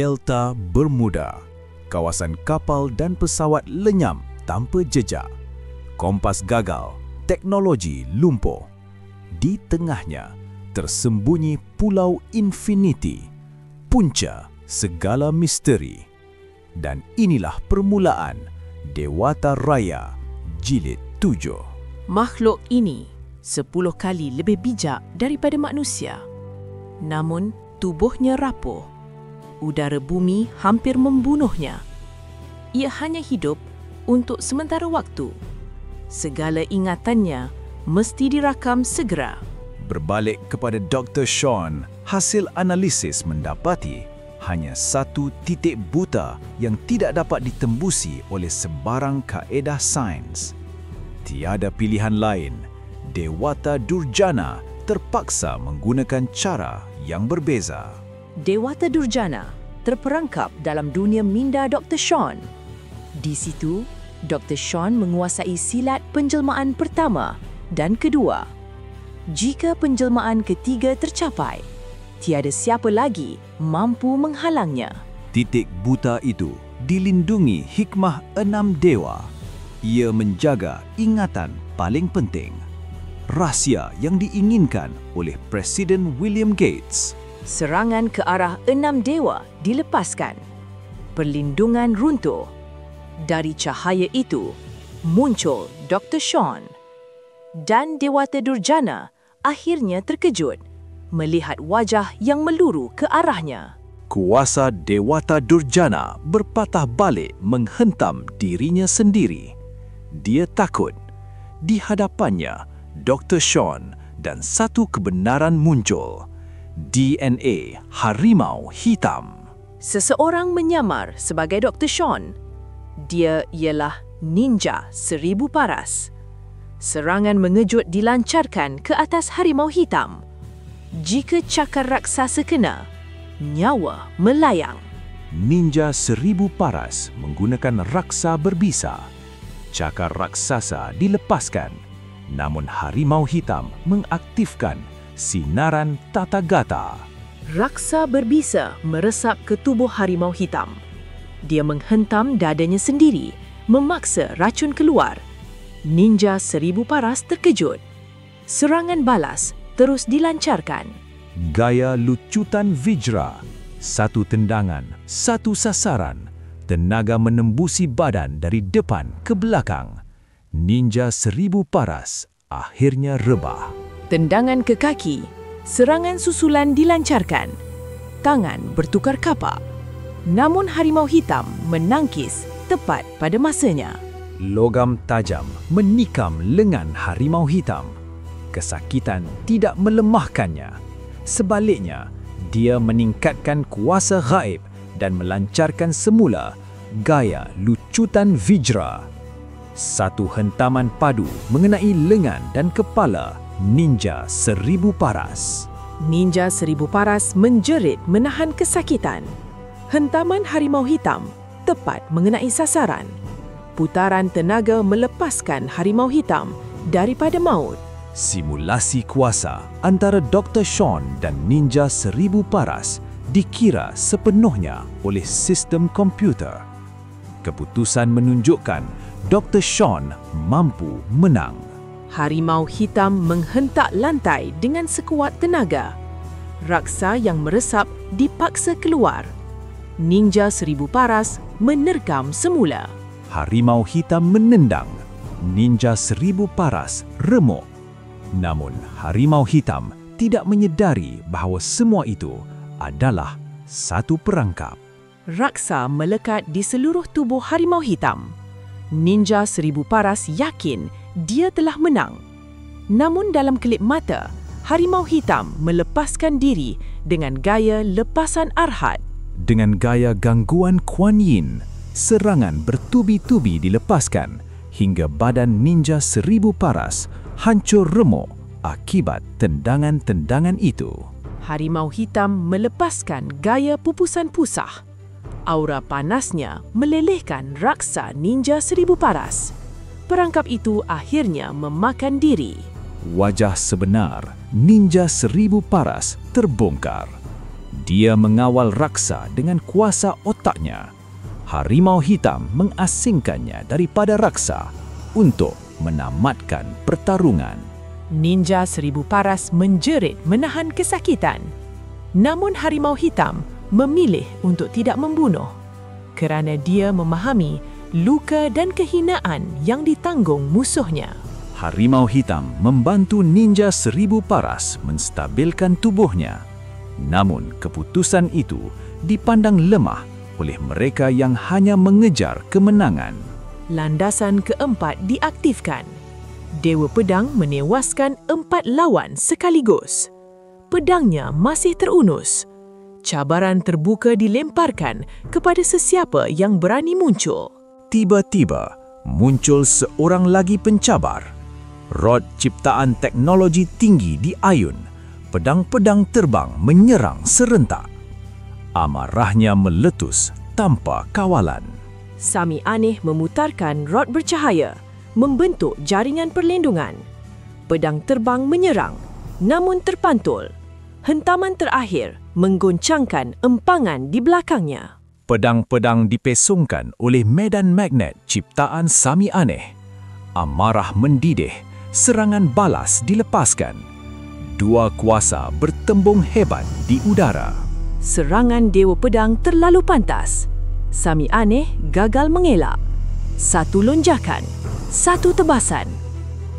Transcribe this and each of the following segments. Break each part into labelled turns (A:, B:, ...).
A: Delta Bermuda, kawasan kapal dan pesawat lenyam tanpa jejak. Kompas gagal, teknologi lumpuh. Di tengahnya tersembunyi Pulau Infinity, punca segala misteri. Dan inilah permulaan Dewata Raya Jilid 7.
B: Makhluk ini 10 kali lebih bijak daripada manusia. Namun, tubuhnya rapuh. Udara bumi hampir membunuhnya. Ia hanya hidup untuk sementara waktu. Segala ingatannya mesti dirakam segera.
A: Berbalik kepada Dr. Sean, hasil analisis mendapati hanya satu titik buta yang tidak dapat ditembusi oleh sebarang kaedah sains. Tiada pilihan lain, Dewata Durjana terpaksa menggunakan cara yang berbeza.
B: Dewata Durjana terperangkap dalam dunia minda Dr. Sean. Di situ, Dr. Sean menguasai silat penjelmaan pertama dan kedua. Jika penjelmaan ketiga tercapai, tiada siapa lagi mampu menghalangnya.
A: Titik buta itu dilindungi hikmah 6 dewa. Ia menjaga ingatan paling penting, rahsia yang diinginkan oleh Presiden William Gates.
B: Serangan ke arah 6 dewa dilepaskan. Perlindungan runtuh. Dari cahaya itu, muncul Dr. Sean. Dan Dewata Durjana akhirnya terkejut melihat wajah yang meluru ke arahnya.
A: Kuasa Dewata Durjana berpatah balik menghentam dirinya sendiri. Dia takut. Di hadapannya, Dr. Sean dan satu kebenaran muncul. DNA Harimau Hitam.
B: Seseorang menyamar sebagai Dr. Sean. Dia ialah Ninja 1000 Paras. Serangan mengejut dilancarkan ke atas Harimau Hitam. Jika cakar raksasa kena, nyawa melayang.
A: Ninja 1000 Paras menggunakan raksa berbisa. Cakar raksasa dilepaskan, namun Harimau Hitam mengaktifkan sinaran Tathagata.
B: Raksa berbisa meresap ke tubuh Harimau Hitam. Dia menghentam dadanya sendiri, memaksa racun keluar. Ninja 1000 Paras terkejut. Serangan balas terus dilancarkan.
A: Gaya lucutan Vijra. Satu tendangan, satu sasaran. Tenaga menembusi badan dari depan ke belakang. Ninja 1000 Paras akhirnya rebah.
B: Tendangan ke kaki, serangan susulan dilancarkan. Tangan bertukar kapak. Namun Harimau Hitam menangkis tepat pada masanya.
A: Logam tajam menikam lengan Harimau Hitam. Kesakitan tidak melemahkannya. Sebaliknya, dia meningkatkan kuasa gaib dan melancarkan semula gaya lucutan Vijra. Satu hentaman padu mengenai lengan dan kepala Ninja 1000 Paras.
B: Ninja 1000 Paras menjerit menahan kesakitan. Hentaman Harimau Hitam tepat mengenai sasaran. Putaran tenaga melepaskan Harimau Hitam daripada maut.
A: Simulasi kuasa antara Dr. Sean dan Ninja 1000 Paras dikira sepenuhnya oleh sistem komputer. Keputusan menunjukkan Dr. Sean mampu menang.
B: Harimau Hitam menghentak lantai dengan sekuat tenaga. Raksa yang meresap dipaksa keluar. Ninja 1000 Paras menerkam semula.
A: Harimau Hitam menendang. Ninja 1000 Paras remuk. Namun Harimau Hitam tidak menyedari bahawa semua itu adalah satu perangkap.
B: Raksa melekat di seluruh tubuh Harimau Hitam. Ninja 1000 Paras yakin dia telah menang. Namun dalam kelip mata, Harimau Hitam melepaskan diri dengan gaya lepasan Arhad.
A: Dengan gaya gangguan Kuan Yin, serangan bertubi-tubi dilepaskan hingga badan Ninja 1000 Paras hancur remuk akibat tendangan-tendangan itu.
B: Harimau Hitam melepaskan gaya pupusan pusah. Aura panasnya melelehkan raksa Ninja 1000 Paras. Perangkap itu akhirnya memakan diri.
A: Wajah sebenar Ninja 1000 Paras terbongkar. Dia mengawal raksa dengan kuasa otaknya. Harimau hitam mengasingkannya daripada raksa untuk menamatkan pertarungan.
C: Ninja Seribu Paras menjerit menahan kesakitan. Namun harimau hitam memilih untuk tidak membunuh kerana dia memahami luka dan kehinaan yang ditanggung musuhnya.
A: Harimau hitam membantu Ninja Seribu Paras menstabilkan tubuhnya. Namun keputusan itu dipandang lemah oleh mereka yang hanya mengejar kemenangan.
C: Landasan keempat diaktifkan. Dewa Pedang menewaskan 4 lawan sekaligus. Pedangnya masih terunus. Cabaran terbuka dilemparkan kepada sesiapa yang berani muncul.
A: Tiba-tiba muncul seorang lagi pencabar. Rod ciptaan teknologi tinggi diayun. Pedang-pedang terbang menyerang serentak. Amarahnya meletus tanpa kawalan.
B: Sami Aneh memutarkan rod bercahaya, membentuk jaringan perlindungan. Pedang terbang menyerang, namun terpantul. Hentaman terakhir menggoncangkan empangan di belakangnya.
A: Pedang-pedang dipesongkan oleh medan magnet ciptaan Sami Aneh. Amarah mendidih, serangan balas dilepaskan. Dua kuasa bertembung hebat di udara.
B: Serangan Dewa Pedang terlalu pantas. Sami Aneh gagal mengelak. Satu lonjakan, satu tebasan.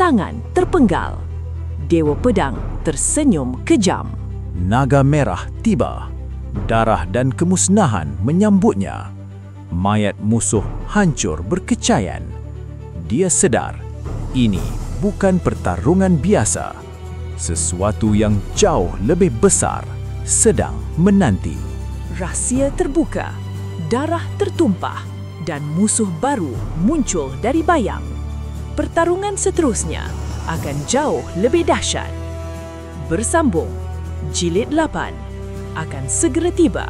B: Tangan terpenggal. Dewa Pedang tersenyum kejam.
A: Naga merah tiba. Darah dan kemusnahan menyambutnya. Mayat musuh hancur berkecaian. Dia sedar, ini bukan pertarungan biasa. Sesuatu yang jauh lebih besar sedang menanti.
B: Rahsia terbuka, darah tertumpah dan musuh baru muncul dari bayang. Pertarungan seterusnya akan jauh lebih dahsyat. Bersambung, Jilid 8 akan segera tiba.